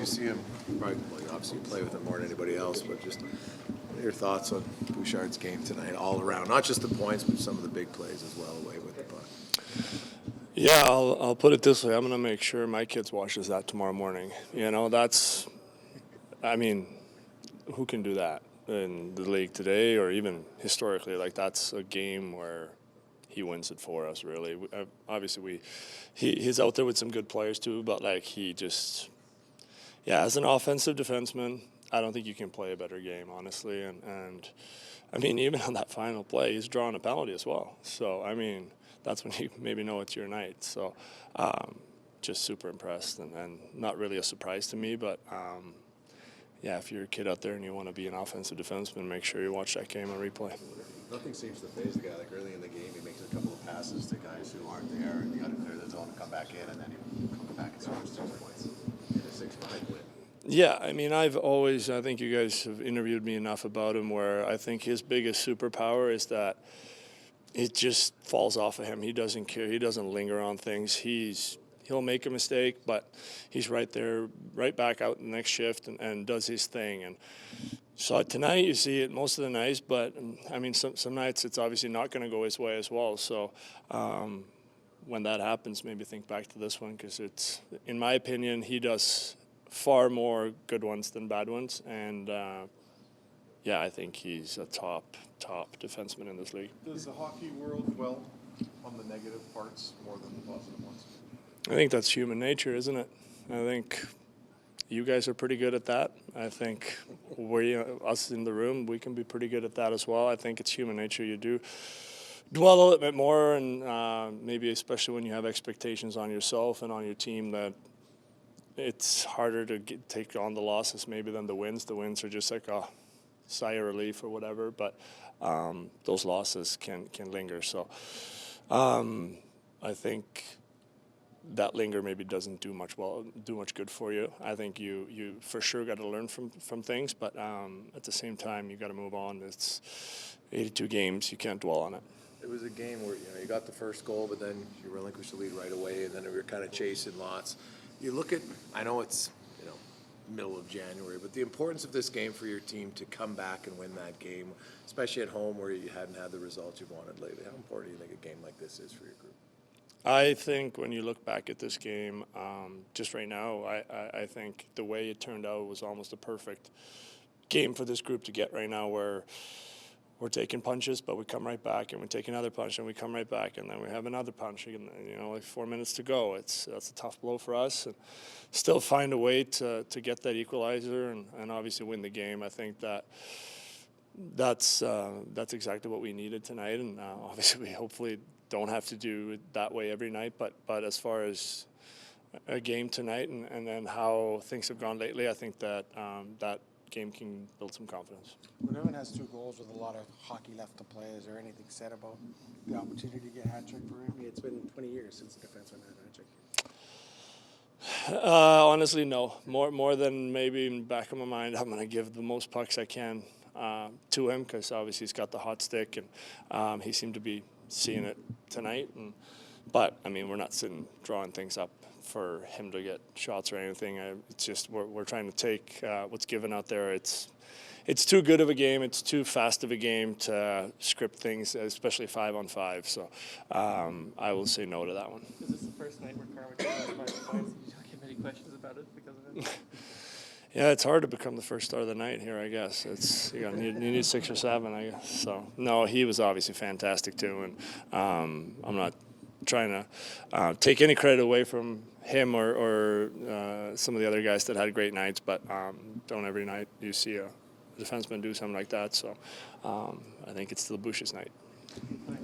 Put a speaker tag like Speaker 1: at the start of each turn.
Speaker 1: you see him, probably, well, obviously you play with him more than anybody else, but just your thoughts on Bouchard's game tonight all around, not just the points, but some of the big plays as well away with the puck.
Speaker 2: Yeah, I'll put it this way. I'm going to make sure my kids watches that tomorrow morning. Who can do that in the league today or even historically? Like, that's a game where he wins it for us, really. Obviously, he's out there with some good players too, but like as an offensive defenseman, I don't think you can play a better game, honestly. And I mean, even on that final play, he's drawing a penalty as well. So, I mean, that's when you maybe know it's your night. So, just super impressed and not really a surprise to me, but if you're a kid out there and you want to be an offensive defenseman, make sure you watch that game on replay.
Speaker 1: Nothing seems to faze the guy. Like early in the game, he makes a couple of passes to guys who aren't there, and you got to clear the zone and come back in, and then he comes back and scores 6 points in a 6-5 win.
Speaker 2: Yeah, I mean, I think you guys have interviewed me enough about him where I think his biggest superpower is that it just falls off of him. He doesn't care. He doesn't linger on things. He'll make a mistake, but he's right there, right back out in the next shift and does his thing. And so tonight you see it most of the nights, but I mean, some nights it's obviously not going to go his way as well. So when that happens, maybe think back to this one because it's, in my opinion, he does far more good ones than bad ones. And I think he's a top defenseman in this league.
Speaker 3: Does the hockey world dwell on the negative parts more than the positive ones?
Speaker 2: I think that's human nature, isn't it? I think you guys are pretty good at that. I think us in the room, we can be pretty good at that as well. I think it's human nature. You do dwell a little bit more, and maybe especially when you have expectations on yourself and on your team, that it's harder to take on the losses maybe than the wins. The wins are just like a sigh of relief or whatever, but those losses can linger. So I think that linger maybe doesn't do much good for you. I think you for sure got to learn from things, but at the same time you got to move on. It's 82 games, you can't dwell on it.
Speaker 1: It was a game where you got the first goal, but then you relinquished the lead right away, and then we were kind of chasing lots. You look at, I know it's middle of January, but the importance of this game for your team to come back and win that game, especially at home where you hadn't had the results you've wanted lately. How important do you think a game like this is for your group?
Speaker 2: I think when you look back at this game, just right now, I think the way it turned out was almost a perfect game for this group to get right now, where we're taking punches, but we come right back, and we take another punch, and we come right back, and then we have another punch. And, like 4 minutes to go. That's a tough blow for us, and still find a way to get that equalizer and obviously win the game. I think that's exactly what we needed tonight, and obviously we hopefully don't have to do it that way every night. But as far as a game tonight and then how things have gone lately, I think that that game can build some confidence.
Speaker 4: When everyone has 2 goals with a lot of hockey left to play, is there anything said about the opportunity to get a hat trick for him? It's been 20 years since the defenseman had a hat trick.
Speaker 2: Honestly, no. More than maybe in the back of my mind, I'm going to give the most pucks I can to him because obviously he's got the hot stick, and he seemed to be seeing it tonight. But I mean, we're not sitting drawing things up for him to get shots or anything. It's just we're trying to take what's given out there. It's too good of a game. It's too fast of a game to script things, especially 5-on-5. So I will say no to that one.
Speaker 5: Is this the first night where Carmichael has 5 points? You don't get many questions about it because of it?
Speaker 2: Yeah, it's hard to become the first star of the night here, I guess. You need 6 or 7, I guess. So, no, he was obviously fantastic too, and I'm not trying to take any credit away from him or some of the other guys that had great nights, but don't every night you see a defenseman do something like that. So I think it's still Bush's night.